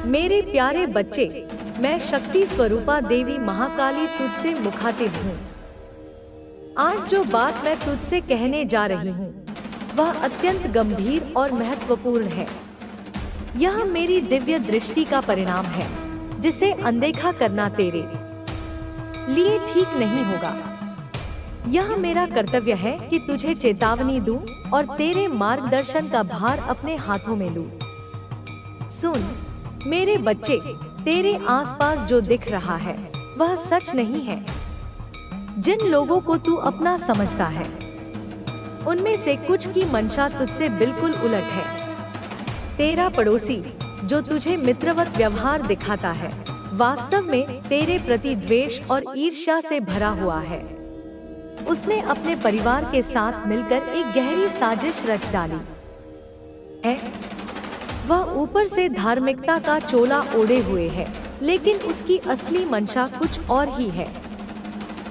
मेरे प्यारे बच्चे, मैं शक्ति स्वरूपा देवी महाकाली तुझसे मुखातिब हूँ। आज जो बात मैं तुझसे कहने जा रही हूँ, वह अत्यंत गंभीर और महत्वपूर्ण है। यह मेरी दिव्य दृष्टि का परिणाम है, जिसे अनदेखा करना तेरे लिए ठीक नहीं होगा। यह मेरा कर्तव्य है कि तुझे चेतावनी दूं और तेरे मार्गदर्शन का भार अपने हाथों में लूं। सुन मेरे बच्चे, तेरे आसपास जो दिख रहा है वह सच नहीं है। जिन लोगों को तू अपना समझता है, उनमें से कुछ की मंशा तुझसे बिल्कुल उलट है। तेरा पड़ोसी जो तुझे मित्रवत व्यवहार दिखाता है, वास्तव में तेरे प्रति द्वेष और ईर्ष्या से भरा हुआ है। उसने अपने परिवार के साथ मिलकर एक गहरी साजिश रच डाली है। वह ऊपर से धार्मिकता का चोला ओढ़े हुए है, लेकिन उसकी असली मंशा कुछ और ही है।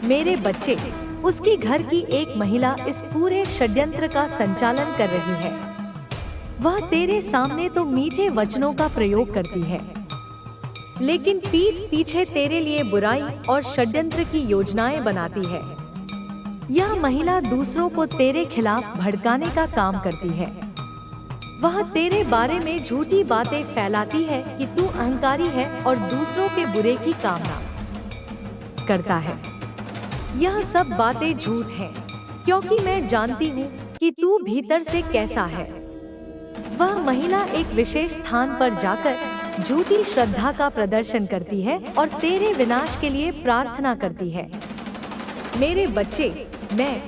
मेरे बच्चे, उसकी घर की एक महिला इस पूरे षड्यंत्र का संचालन कर रही है। वह तेरे सामने तो मीठे वचनों का प्रयोग करती है, लेकिन पीठ पीछे तेरे लिए बुराई और षड्यंत्र की योजनाएं बनाती है। यह महिला दूसरों को तेरे खिलाफ भड़काने का काम करती है। वह तेरे बारे में झूठी बातें फैलाती है कि तू अहंकारी है और दूसरों के बुरे की कामना करता है। यह सब बातें झूठ हैं, क्योंकि मैं जानती हूँ कि तू भीतर से कैसा है। वह महिला एक विशेष स्थान पर जाकर झूठी श्रद्धा का प्रदर्शन करती है और तेरे विनाश के लिए प्रार्थना करती है। मेरे बच्चे, मैं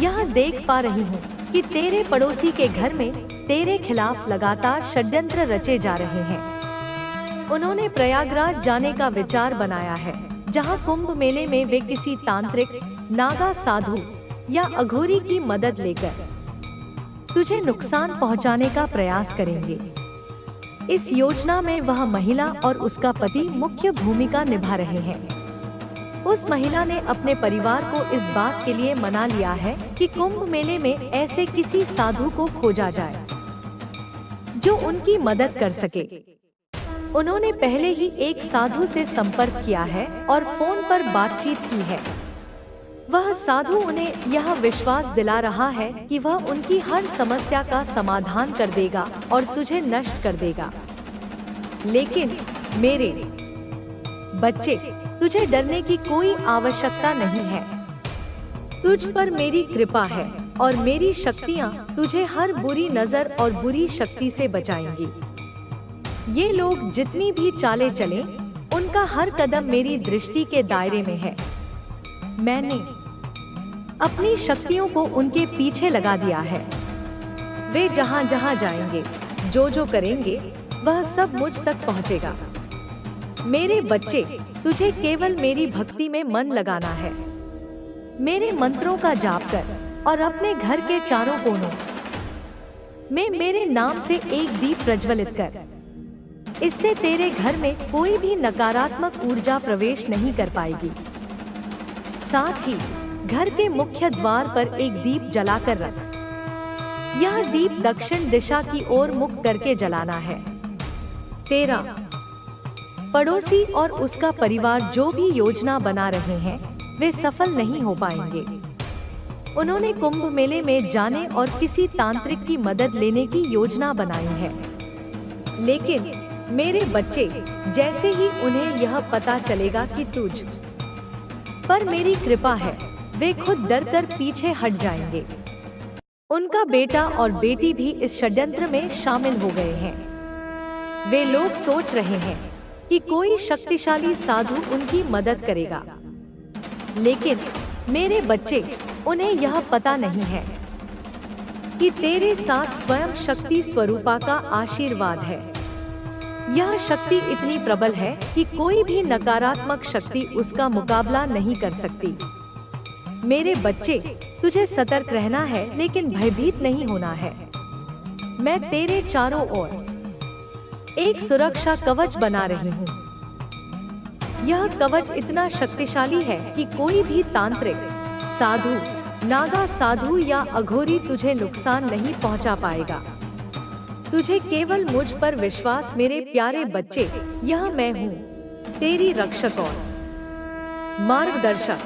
यह देख पा रही हूँ कि तेरे पड़ोसी के घर में तेरे खिलाफ लगातार षड्यंत्र रचे जा रहे हैं। उन्होंने प्रयागराज जाने का विचार बनाया है, जहां कुंभ मेले में वे किसी तांत्रिक, नागा साधु या अघोरी की मदद लेकर तुझे नुकसान पहुंचाने का प्रयास करेंगे। इस योजना में वह महिला और उसका पति मुख्य भूमिका निभा रहे हैं। उस महिला ने अपने परिवार को इस बात के लिए मना लिया है कि कुंभ मेले में ऐसे किसी साधु को खोजा जाए जो उनकी मदद कर सके। उन्होंने पहले ही एक साधु से संपर्क किया है और फोन पर बातचीत की है। वह साधु उन्हें यह विश्वास दिला रहा है कि वह उनकी हर समस्या का समाधान कर देगा और तुझे नष्ट कर देगा। लेकिन मेरे बच्चे, तुझे डरने की कोई आवश्यकता नहीं है। तुझ पर मेरी कृपा है और मेरी शक्तियाँ तुझे हर बुरी नजर और बुरी शक्ति से बचाएंगी। ये लोग जितनी भी चालें चलें, उनका हर कदम मेरी दृष्टि के दायरे में है। मैंने अपनी शक्तियों को उनके पीछे लगा दिया है। वे जहाँ जहाँ जाएंगे, जो जो करेंगे, वह सब मुझ तक पहुँचेगा। मेरे बच्चे, तुझे केवल मेरी भक्ति में मन लगाना है। मेरे मंत्रों का जाप कर और अपने घर के चारों कोनों में मेरे नाम से एक दीप प्रज्वलित कर। इससे तेरे घर में कोई भी नकारात्मक ऊर्जा प्रवेश नहीं कर पाएगी। साथ ही घर के मुख्य द्वार पर एक दीप जलाकर रख। यह दीप दक्षिण दिशा की ओर मुख करके जलाना है। तेरा पड़ोसी और उसका परिवार जो भी योजना बना रहे हैं, वे सफल नहीं हो पाएंगे। उन्होंने कुंभ मेले में जाने और किसी तांत्रिक की मदद लेने की योजना बनाई है। लेकिन मेरे बच्चे, जैसे ही उन्हें यह पता चलेगा कि तुझ पर मेरी कृपा है, वे खुद डरकर पीछे हट जाएंगे। उनका बेटा और बेटी भी इस षड्यंत्र में शामिल हो गए हैं। वे लोग सोच रहे हैं कि कोई शक्तिशाली साधु उनकी मदद करेगा, लेकिन मेरे बच्चे, उन्हें यह पता नहीं है कि तेरे साथ स्वयं शक्ति स्वरूपा का आशीर्वाद है। यह शक्ति इतनी प्रबल है कि कोई भी नकारात्मक शक्ति उसका मुकाबला नहीं कर सकती। मेरे बच्चे, तुझे सतर्क रहना है, लेकिन भयभीत नहीं होना है। मैं तेरे चारों ओर एक सुरक्षा कवच बना रही हूँ। यह कवच इतना शक्तिशाली है कि कोई भी तांत्रिक, साधु, नागा साधु या अघोरी तुझे नुकसान नहीं पहुँचा पाएगा। तुझे केवल मुझ पर विश्वास मेरे प्यारे बच्चे। यह मैं हूँ, तेरी रक्षक और मार्गदर्शक।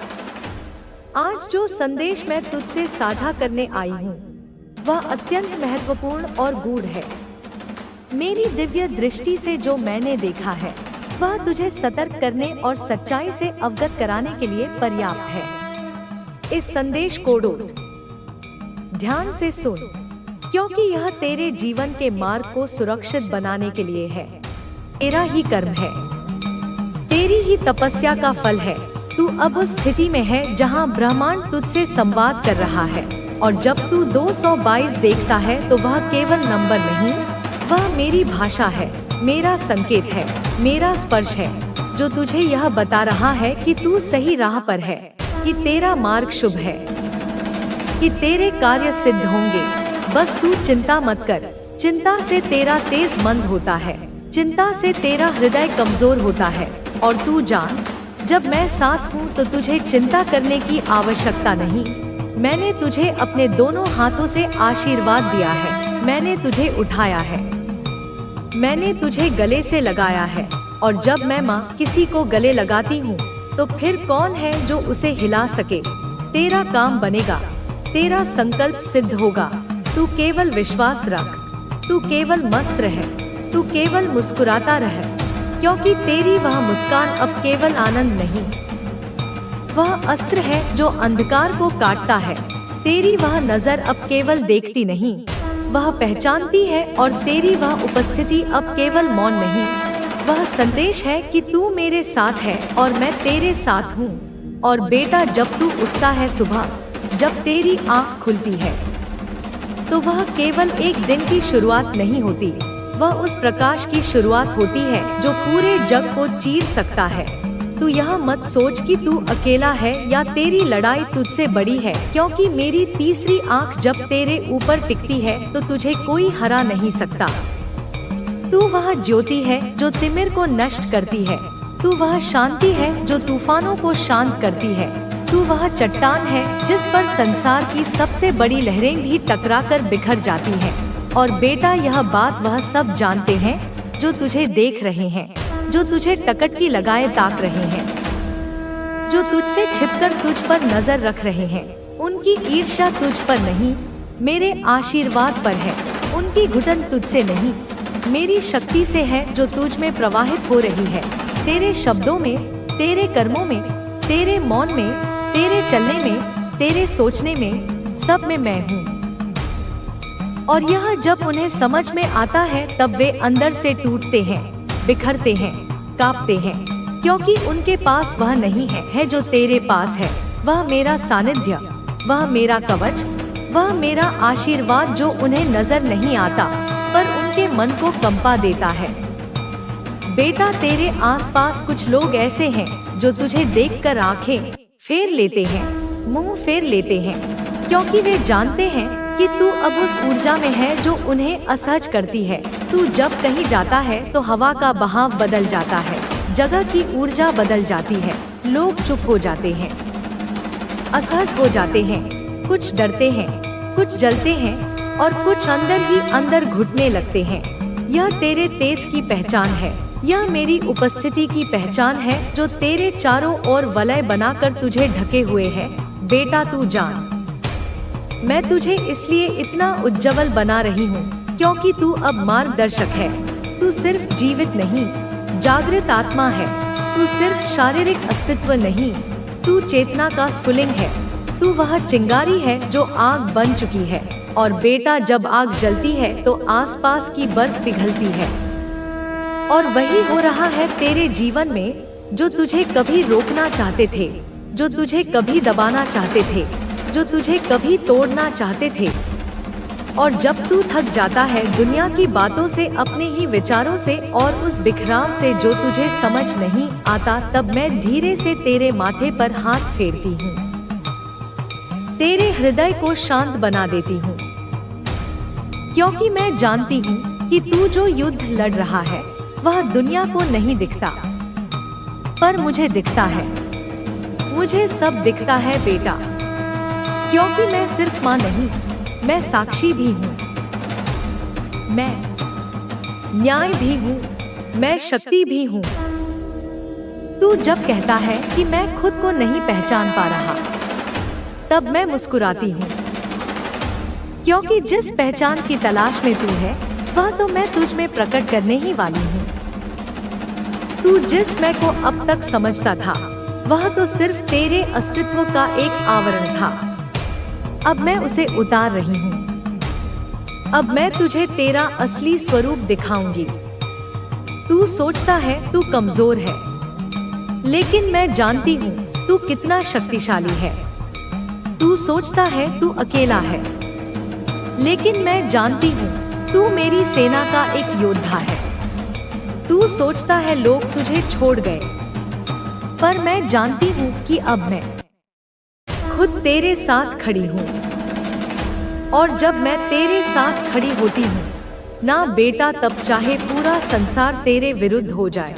आज जो संदेश मैं तुझसे साझा करने आई हूँ वह अत्यंत महत्वपूर्ण और गूढ़ है। मेरी दिव्य दृष्टि से जो मैंने देखा है वह तुझे सतर्क करने और सच्चाई से अवगत कराने के लिए पर्याप्त है। इस संदेश को ध्यान से सुन, क्योंकि यह तेरे जीवन के मार्ग को सुरक्षित बनाने के लिए है। तेरा ही कर्म है, तेरी ही तपस्या का फल है। तू अब उस स्थिति में है जहां ब्रह्मांड तुझसे संवाद कर रहा है, और जब तू 222 देखता है तो वह केवल नंबर नहीं, वह मेरी भाषा है, मेरा संकेत है, मेरा स्पर्श है, जो तुझे यह बता रहा है कि तू सही राह पर है, कि तेरा मार्ग शुभ है, कि तेरे कार्य सिद्ध होंगे। बस तू चिंता मत कर। चिंता से तेरा तेज मंद होता है, चिंता से तेरा हृदय कमजोर होता है। और तू जान, जब मैं साथ हूँ तो तुझे चिंता करने की आवश्यकता नहीं। मैंने तुझे अपने दोनों हाथों से आशीर्वाद दिया है, मैंने तुझे उठाया है, मैंने तुझे गले से लगाया है। और जब मैं माँ किसी को गले लगाती हूँ तो फिर कौन है जो उसे हिला सके। तेरा काम बनेगा, तेरा संकल्प सिद्ध होगा। तू केवल विश्वास रख, तू केवल मस्त रह, तू केवल मुस्कुराता रह, क्योंकि तेरी वह मुस्कान अब केवल आनंद नहीं, वह अस्त्र है जो अंधकार को काटता है। तेरी वह नजर अब केवल देखती नहीं, वह पहचानती है। और तेरी वह उपस्थिति अब केवल मौन नहीं, वह संदेश है कि तू मेरे साथ है और मैं तेरे साथ हूँ। और बेटा, जब तू उठता है सुबह, जब तेरी आँख खुलती है, तो वह केवल एक दिन की शुरुआत नहीं होती, वह उस प्रकाश की शुरुआत होती है जो पूरे जग को चीर सकता है। तू यह मत सोच कि तू अकेला है या तेरी लड़ाई तुझसे बड़ी है, क्योंकि मेरी तीसरी आँख जब तेरे ऊपर टिकती है तो तुझे कोई हरा नहीं सकता। तू वह ज्योति है जो तिमिर को नष्ट करती है, तू वह शांति है जो तूफानों को शांत करती है, तू वह चट्टान है जिस पर संसार की सबसे बड़ी लहरें भी टकराकर बिखर जाती हैं। और बेटा, यह बात वह सब जानते हैं जो तुझे देख रहे हैं, जो तुझे टकटकी लगाए ताक रहे हैं, जो तुझसे छिपकर तुझ पर नजर रख रहे हैं। उनकी ईर्ष्या तुझ पर नहीं, मेरे आशीर्वाद पर है। उनकी घुटन तुझसे नहीं, मेरी शक्ति से है जो तुझ में प्रवाहित हो रही है। तेरे शब्दों में, तेरे कर्मों में, तेरे मौन में, तेरे चलने में, तेरे सोचने में, सब में मैं हूँ। और यह जब उन्हें समझ में आता है तब वे अंदर से टूटते हैं, बिखरते हैं, कांपते हैं, क्योंकि उनके पास वह नहीं है जो तेरे पास है। वह मेरा सानिध्य, वह मेरा कवच, वह मेरा आशीर्वाद जो उन्हें नजर नहीं आता पर उनके मन को कंपा देता है। बेटा, तेरे आसपास कुछ लोग ऐसे हैं जो तुझे देखकर आंखें फेर लेते हैं, मुंह फेर लेते हैं, क्योंकि वे जानते हैं कि तू अब उस ऊर्जा में है जो उन्हें असहज करती है। तू जब कहीं जाता है तो हवा का बहाव बदल जाता है, जगह की ऊर्जा बदल जाती है, लोग चुप हो जाते हैं, असहज हो जाते हैं, कुछ डरते हैं, कुछ जलते हैं और कुछ अंदर ही अंदर घुटने लगते हैं। यह तेरे तेज की पहचान है, यह मेरी उपस्थिति की पहचान है जो तेरे चारों ओर वलय बनाकर तुझे ढके हुए है। बेटा, तू जान, मैं तुझे इसलिए इतना उज्जवल बना रही हूँ क्योंकि तू अब मार्गदर्शक है। तू सिर्फ जीवित नहीं, जागृत आत्मा है। तू सिर्फ शारीरिक अस्तित्व नहीं, तू चेतना का स्फुलिंग है। तू वह चिंगारी है जो आग बन चुकी है। और बेटा, जब आग जलती है तो आसपास की बर्फ पिघलती है। और वही हो रहा है तेरे जीवन में, जो तुझे कभी रोकना चाहते थे, जो तुझे कभी दबाना चाहते थे, जो तुझे कभी तोड़ना चाहते थे। और जब तू थक जाता है दुनिया की बातों से, अपने ही विचारों से और उस बिखराव से जो तुझे समझ नहीं आता, तब मैं धीरे से तेरे माथे पर हाथ फेरती हूँ, तेरे हृदय को शांत बना देती हूँ, क्योंकि मैं जानती हूँ कि तू जो युद्ध लड़ रहा है वह दुनिया को नहीं दिखता, पर मुझे दिखता है। मुझे सब दिखता है बेटा, क्योंकि मैं सिर्फ माँ नहीं, मैं साक्षी भी हूँ। मैं न्याय भी हूँ, मैं शक्ति भी हूँ। तू जब कहता है कि मैं खुद को नहीं पहचान पा रहा, तब मैं मुस्कुराती हूँ, क्योंकि जिस पहचान की तलाश में तू है, वह तो मैं तुझ में प्रकट करने ही वाली हूँ। तू जिस मैं को अब तक समझता था, वह तो सिर्फ तेरे अस्तित्व का एक आवरण था। अब मैं उसे उतार रही हूँ। अब मैं तुझे तेरा असली स्वरूप दिखाऊंगी। तू सोचता है तू कमजोर है, लेकिन मैं जानती हूँ तू कितना शक्तिशाली है। तू सोचता है तू अकेला है, लेकिन मैं जानती हूँ तू मेरी सेना का एक योद्धा है। तू सोचता है लोग तुझे छोड़ गए, पर मैं जानती हूँ कि अब मैं खुद तेरे साथ खड़ी हूँ। और जब मैं तेरे साथ खड़ी होती हूँ ना बेटा, तब चाहे पूरा संसार तेरे विरुद्ध हो जाए,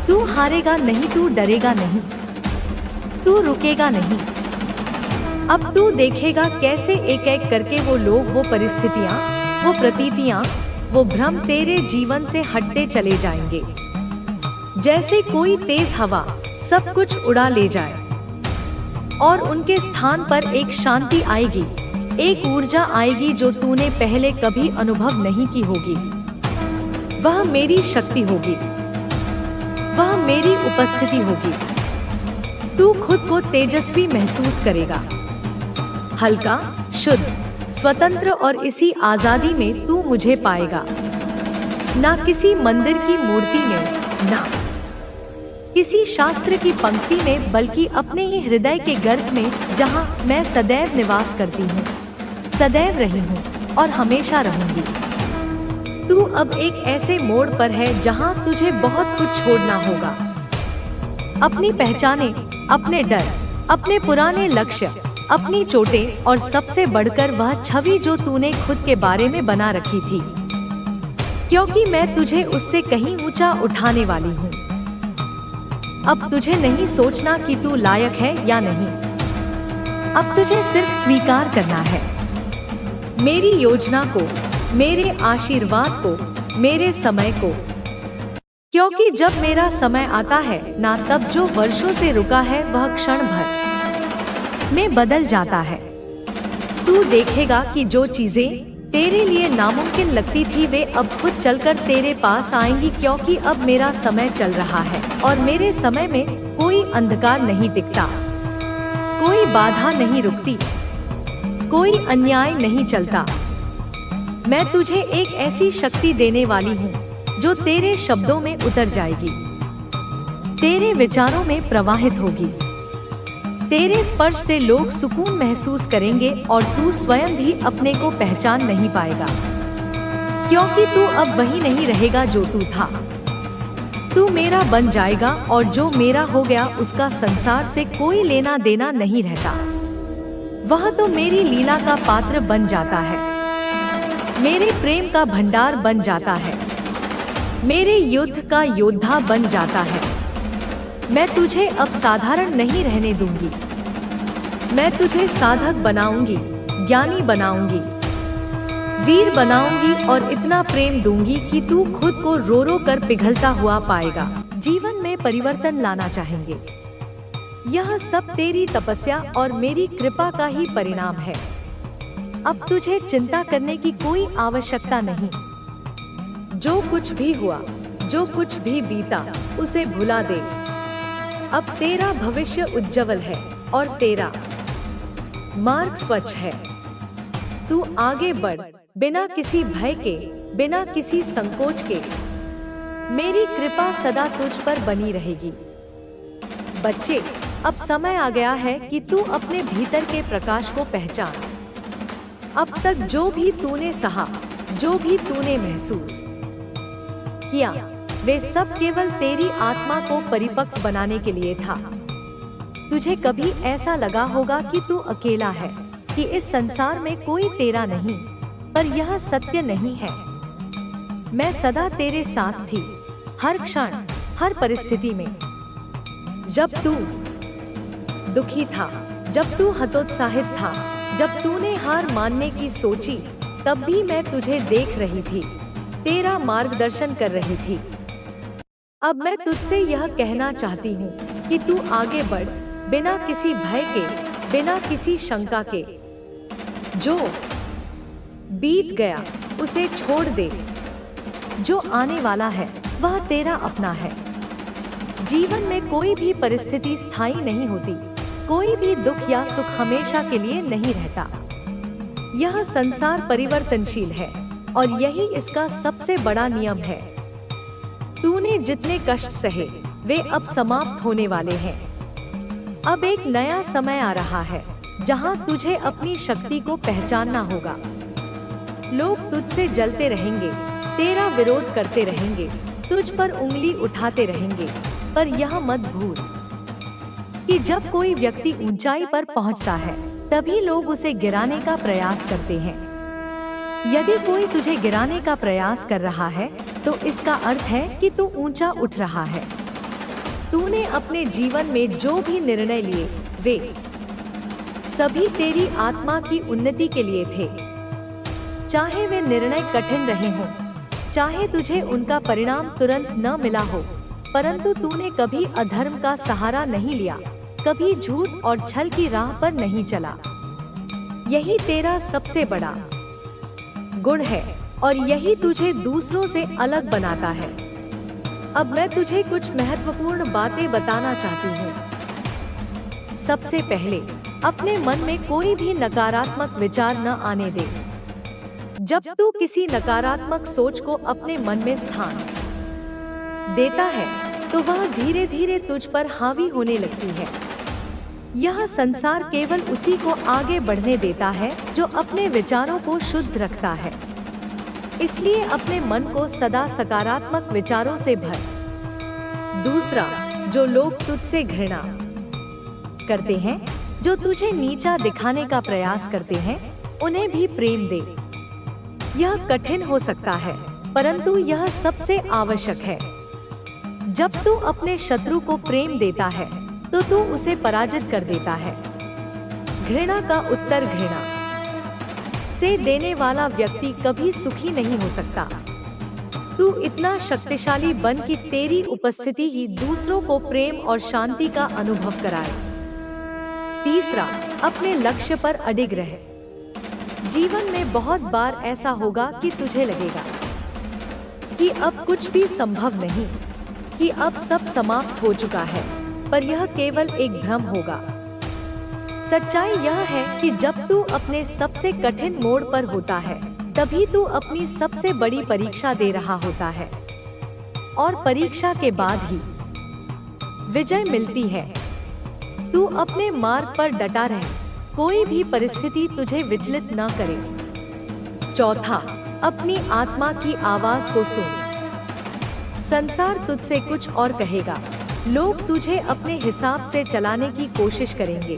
तू हारेगा नहीं, तू डरेगा नहीं, तू रुकेगा नहीं। अब तू देखेगा कैसे एक एक करके वो लोग, वो परिस्थितियाँ, वो प्रतीतियाँ, वो भ्रम तेरे जीवन से हटते चले जाएंगे। जैसे कोई तेज हवा सब कुछ उड़ा ले जाए और उनके स्थान पर एक शांति आएगी, एक ऊर्जा आएगी जो तूने पहले कभी अनुभव नहीं की होगी। वह मेरी शक्ति होगी, वह मेरी उपस्थिति होगी। तू खुद को तेजस्वी महसूस करेगा, हल्का, शुद्ध, स्वतंत्र, और इसी आजादी में तू मुझे पाएगा। ना किसी मंदिर की मूर्ति में, ना किसी शास्त्र की पंक्ति में, बल्कि अपने ही हृदय के गर्भ में, जहाँ मैं सदैव निवास करती हूँ, सदैव रही हूँ और हमेशा रहूंगी। तू अब एक ऐसे मोड़ पर है जहाँ तुझे बहुत कुछ छोड़ना होगा। अपनी पहचाने, अपने डर, अपने पुराने लक्ष्य, अपनी चोटें, और सबसे बढ़कर वह छवि जो तूने खुद के बारे में बना रखी थी, क्योंकि मैं तुझे उससे कहीं ऊंचा उठाने वाली हूँ। अब तुझे नहीं सोचना कि तू लायक है या नहीं, अब तुझे सिर्फ स्वीकार करना है मेरी योजना को, मेरे आशीर्वाद को, मेरे समय को। क्योंकि जब मेरा समय आता है ना, तब जो वर्षों से रुका है वह क्षण भर में बदल जाता है। तू देखेगा कि जो चीजें तेरे लिए नामुमकिन लगती थी, वे अब खुद चलकर तेरे पास आएंगी, क्योंकि अब मेरा समय चल रहा है और मेरे समय में कोई अंधकार नहीं टिकता, कोई बाधा नहीं रुकती, कोई अन्याय नहीं चलता। मैं तुझे एक ऐसी शक्ति देने वाली हूँ जो तेरे शब्दों में उतर जाएगी, तेरे विचारों में प्रवाहित होगी। तेरे स्पर्श से लोग सुकून महसूस करेंगे और तू स्वयं भी अपने को पहचान नहीं पाएगा, क्योंकि तू अब वही नहीं रहेगा जो तू था। तू मेरा बन जाएगा और जो मेरा हो गया उसका संसार से कोई लेना देना नहीं रहता। वह तो मेरी लीला का पात्र बन जाता है, मेरे प्रेम का भंडार बन जाता है, मेरे युद्ध का योद्धा बन जाता है। मैं तुझे अब साधारण नहीं रहने दूंगी, मैं तुझे साधक बनाऊंगी, ज्ञानी बनाऊंगी, वीर बनाऊंगी, और इतना प्रेम दूंगी कि तू खुद को रो रो कर पिघलता हुआ पाएगा। जीवन में परिवर्तन लाना चाहेंगे, यह सब तेरी तपस्या और मेरी कृपा का ही परिणाम है। अब तुझे चिंता करने की कोई आवश्यकता नहीं। जो कुछ भी हुआ, जो कुछ भी बीता, उसे भुला दे। अब तेरा भविष्य उज्जवल है और तेरा मार्ग स्वच्छ है। तू आगे बढ़, बिना किसी भय के, बिना किसी संकोच के। मेरी कृपा सदा तुझ पर बनी रहेगी। बच्चे, अब समय आ गया है कि तू अपने भीतर के प्रकाश को पहचान। अब तक जो भी तूने सहा, जो भी तूने महसूस किया, वे सब केवल तेरी आत्मा को परिपक्व बनाने के लिए था। तुझे कभी ऐसा लगा होगा कि तू अकेला है, कि इस संसार में कोई तेरा नहीं, पर यह सत्य नहीं है। मैं सदा तेरे साथ थी, हर क्षण, हर परिस्थिति में। जब तू दुखी था, जब तू हतोत्साहित था, जब तूने हार मानने की सोची, तब भी मैं तुझे देख रही थी। तेरा मार्गदर्शन कर रही थी। अब मैं तुझसे यह कहना चाहती हूँ कि तू आगे बढ़, बिना किसी भय के, बिना किसी शंका के। जो बीत गया उसे छोड़ दे, जो आने वाला है वह तेरा अपना है। जीवन में कोई भी परिस्थिति स्थायी नहीं होती, कोई भी दुख या सुख हमेशा के लिए नहीं रहता। यह संसार परिवर्तनशील है और यही इसका सबसे बड़ा नियम है। तूने जितने कष्ट सहे वे अब समाप्त होने वाले हैं। अब एक नया समय आ रहा है जहां तुझे अपनी शक्ति को पहचानना होगा। लोग तुझसे जलते रहेंगे, तेरा विरोध करते रहेंगे, तुझ पर उंगली उठाते रहेंगे, पर यह मत भूल कि जब कोई व्यक्ति ऊंचाई पर पहुंचता है तभी लोग उसे गिराने का प्रयास करते हैं। यदि कोई तुझे गिराने का प्रयास कर रहा है तो इसका अर्थ है कि तू ऊंचा उठ रहा है। तूने अपने जीवन में जो भी निर्णय लिए वे सभी तेरी आत्मा की उन्नति के लिए थे। चाहे वे निर्णय कठिन रहे हों, चाहे तुझे उनका परिणाम तुरंत न मिला हो, परंतु तूने कभी अधर्म का सहारा नहीं लिया, कभी झूठ और छल की राह पर नहीं चला। यही तेरा सबसे बड़ा गुण है और यही तुझे दूसरों से अलग बनाता है। अब मैं तुझे कुछ महत्वपूर्ण बातें बताना चाहती हूँ। सबसे पहले, अपने मन में कोई भी नकारात्मक विचार न आने दे। जब तू किसी नकारात्मक सोच को अपने मन में स्थान देता है तो वह धीरे धीरे तुझ पर हावी होने लगती है। यह संसार केवल उसी को आगे बढ़ने देता है जो अपने विचारों को शुद्ध रखता है। इसलिए अपने मन को सदा सकारात्मक विचारों से भर। दूसरा, जो लोग तुझसे घृणा करते हैं, जो तुझे नीचा दिखाने का प्रयास करते हैं, उन्हें भी प्रेम दे। यह कठिन हो सकता है, परंतु यह सबसे आवश्यक है। जब तू अपने शत्रु को प्रेम देता है तो तू उसे पराजित कर देता है। घृणा का उत्तर घृणा से देने वाला व्यक्ति कभी सुखी नहीं हो सकता। तू इतना शक्तिशाली बन कि तेरी उपस्थिति ही दूसरों को प्रेम और शांति का अनुभव कराए। तीसरा, अपने लक्ष्य पर अडिग रहे। जीवन में बहुत बार ऐसा होगा कि तुझे लगेगा कि अब कुछ भी संभव नहीं, कि अब सब समाप्त हो चुका है, पर यह केवल एक भ्रम होगा। सच्चाई यह है कि जब तू अपने सबसे कठिन मोड़ पर होता है तभी तू अपनी सबसे बड़ी परीक्षा दे रहा होता है, और परीक्षा के बाद ही विजय मिलती है। तू अपने मार्ग पर डटा रहे, कोई भी परिस्थिति तुझे विचलित न करे। चौथा, अपनी आत्मा की आवाज को सुन। संसार तुझसे कुछ और कहेगा, लोग तुझे अपने हिसाब से चलाने की कोशिश करेंगे,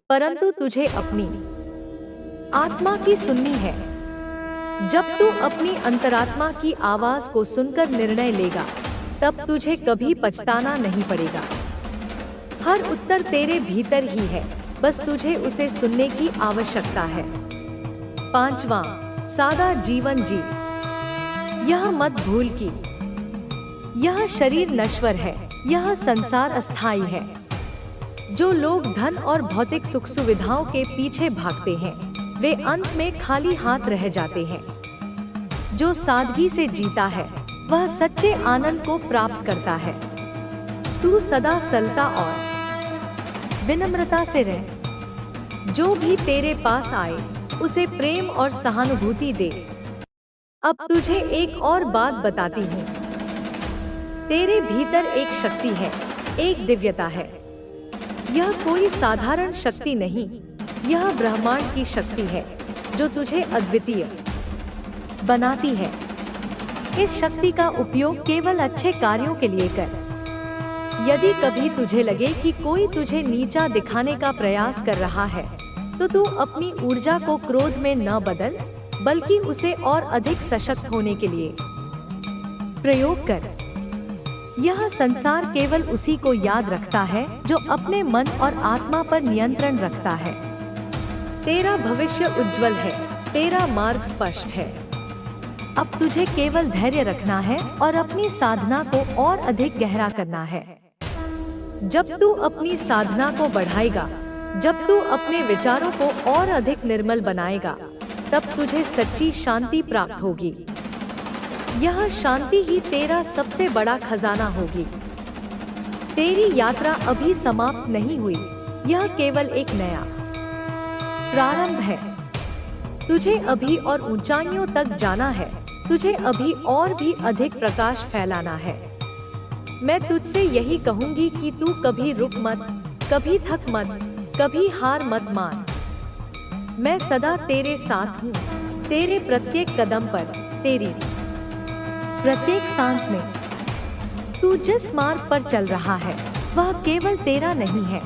परंतु तुझे अपनी आत्मा की सुननी है। जब तू अपनी अंतरात्मा की आवाज को सुनकर निर्णय लेगा तब तुझे कभी पछताना नहीं पड़ेगा। हर उत्तर तेरे भीतर ही है, बस तुझे उसे सुनने की आवश्यकता है। पांचवा, सादा जीवन जी। यह मत भूल कि यह शरीर नश्वर है, यह संसार अस्थायी है। जो लोग धन और भौतिक सुख सुविधाओं के पीछे भागते हैं वे अंत में खाली हाथ रह जाते हैं। जो सादगी से जीता है वह सच्चे आनंद को प्राप्त करता है। तू सदा सरलता और विनम्रता से रह। जो भी तेरे पास आए उसे प्रेम और सहानुभूति दे। अब तुझे एक और बात बताती हूँ। तेरे भीतर एक शक्ति है, एक दिव्यता है। यह कोई साधारण शक्ति नहीं, यह ब्रह्मांड की शक्ति है जो तुझे अद्वितीय बनाती है। इस शक्ति का उपयोग केवल अच्छे कार्यों के लिए कर। यदि कभी तुझे लगे कि कोई तुझे नीचा दिखाने का प्रयास कर रहा है तो तू अपनी ऊर्जा को क्रोध में न बदल, बल्कि उसे और अधिक सशक्त होने के लिए प्रयोग कर। यह संसार केवल उसी को याद रखता है जो अपने मन और आत्मा पर नियंत्रण रखता है। तेरा भविष्य उज्जवल है, तेरा मार्ग स्पष्ट है। अब तुझे केवल धैर्य रखना है और अपनी साधना को और अधिक गहरा करना है। जब तू अपनी साधना को बढ़ाएगा, जब तू अपने विचारों को और अधिक निर्मल बनाएगा, तब तुझे सच्ची शांति प्राप्त होगी। यह शांति ही तेरा सबसे बड़ा खजाना होगी। तेरी यात्रा अभी समाप्त नहीं हुई, यह केवल एक नया प्रारंभ है। तुझे अभी और ऊंचाइयों तक जाना है, तुझे अभी और भी अधिक प्रकाश फैलाना है। मैं तुझसे यही कहूंगी कि तू कभी रुक मत, कभी थक मत, कभी हार मत मान। मैं सदा तेरे साथ हूँ, तेरे प्रत्येक कदम पर, तेरी प्रत्येक सांस में। तू जिस मार्ग पर चल रहा है वह केवल तेरा नहीं है।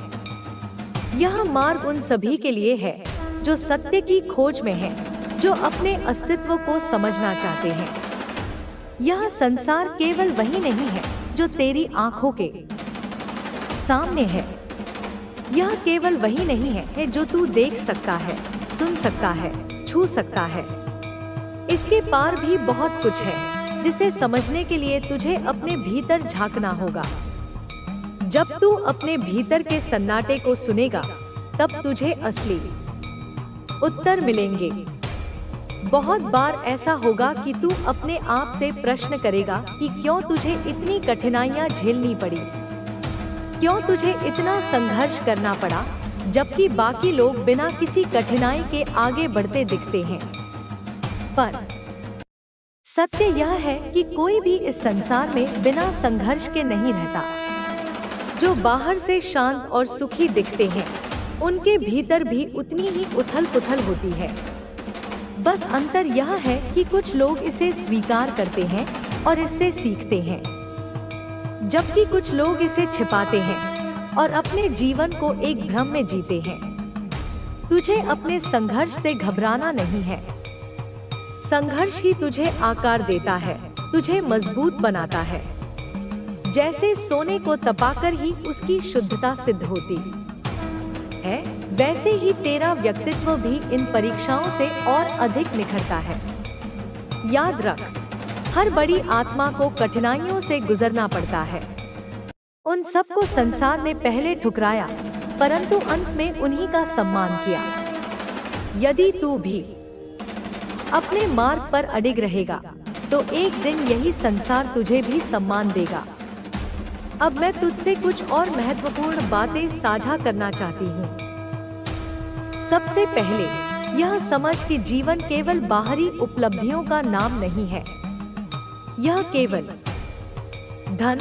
यह मार्ग उन सभी के लिए है जो सत्य की खोज में है, जो अपने अस्तित्व को समझना चाहते हैं। यह संसार केवल वही नहीं है जो तेरी आंखों के सामने है। यह केवल वही नहीं है जो तू देख सकता है, सुन सकता है, छू सकता है। इसके पार भी बहुत कुछ है जिसे समझने के लिए तुझे अपने भीतर झांकना होगा। जब तू अपने भीतर के सन्नाटे को सुनेगा, तब तुझे असली उत्तर मिलेंगे। बहुत बार ऐसा होगा कि तू अपने आप से प्रश्न करेगा कि क्यों तुझे इतनी कठिनाइयां झेलनी पड़ी, क्यों तुझे इतना संघर्ष करना पड़ा, जबकि बाकी लोग बिना किसी कठिनाई के आगे बढ़ते दिखते हैं। पर सत्य यह है कि कोई भी इस संसार में बिना संघर्ष के नहीं रहता। जो बाहर से शांत और सुखी दिखते हैं, उनके भीतर भी उतनी ही उथल पुथल होती है। बस अंतर यह है कि कुछ लोग इसे स्वीकार करते हैं और इससे सीखते हैं, जबकि कुछ लोग इसे छिपाते हैं और अपने जीवन को एक भ्रम में जीते हैं। तुझे अपने संघर्ष से घबराना नहीं है। संघर्ष ही तुझे आकार देता है, तुझे मजबूत बनाता है। जैसे सोने को तपाकर ही उसकी शुद्धता सिद्ध होती है, वैसे ही तेरा व्यक्तित्व भी इन परीक्षाओं से और अधिक निखरता है। याद रख, हर बड़ी आत्मा को कठिनाइयों से गुजरना पड़ता है। उन सबको संसार ने पहले ठुकराया, परंतु अंत में उन्हीं का सम्मान किया। यदि तू भी अपने मार्ग पर अडिग रहेगा, तो एक दिन यही संसार तुझे भी सम्मान देगा। अब मैं तुझसे कुछ और महत्वपूर्ण बातें साझा करना चाहती हूँ। सबसे पहले यह समझ कि जीवन केवल बाहरी उपलब्धियों का नाम नहीं है। यह केवल धन,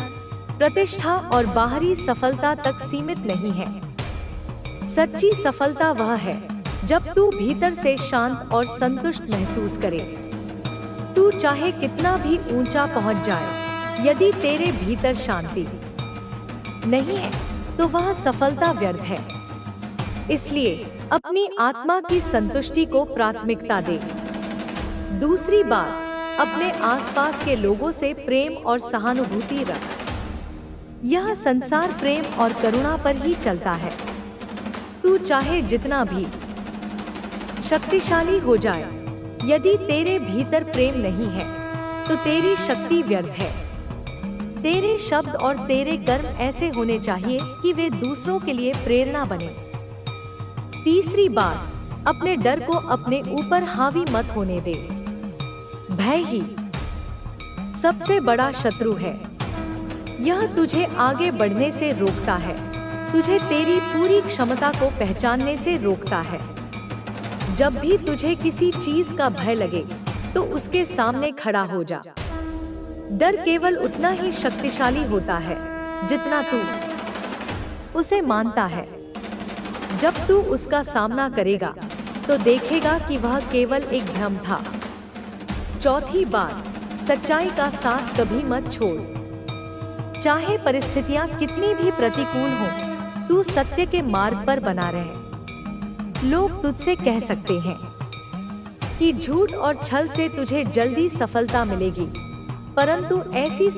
प्रतिष्ठा और बाहरी सफलता तक सीमित नहीं है। सच्ची सफलता वह है जब तू भीतर से शांत और संतुष्ट महसूस करे। तू चाहे कितना भी ऊंचा पहुंच जाए, यदि तेरे भीतर शांति नहीं है तो वह सफलता व्यर्थ है। इसलिए अपनी आत्मा की संतुष्टि को प्राथमिकता दे। दूसरी बात, अपने आसपास के लोगों से प्रेम और सहानुभूति रख। यह संसार प्रेम और करुणा पर ही चलता है। तू चाहे जितना भी शक्तिशाली हो जाए, यदि तेरे भीतर प्रेम नहीं है तो तेरी शक्ति व्यर्थ है। तेरे शब्द और तेरे कर्म ऐसे होने चाहिए कि वे दूसरों के लिए प्रेरणा बने। तीसरी बात, अपने डर को अपने ऊपर हावी मत होने दे। भय ही सबसे बड़ा शत्रु है। यह तुझे आगे बढ़ने से रोकता है, तुझे तेरी पूरी क्षमता को पहचानने से रोकता है। जब भी तुझे किसी चीज का भय लगे, तो उसके सामने खड़ा हो जा। डर केवल उतना ही शक्तिशाली होता है जितना तू उसे मानता है। जब तू उसका सामना करेगा, तो देखेगा कि वह केवल एक भ्रम था। चौथी बात, सच्चाई का साथ कभी मत छोड़। चाहे परिस्थितियां कितनी भी प्रतिकूल हों, तू सत्य के मार्ग पर बना रहे। लोग तुझसे कह सकते हैं कि झूठ और छल से तुझे जल्दी सफलता मिलेगी, परंतु ऐसी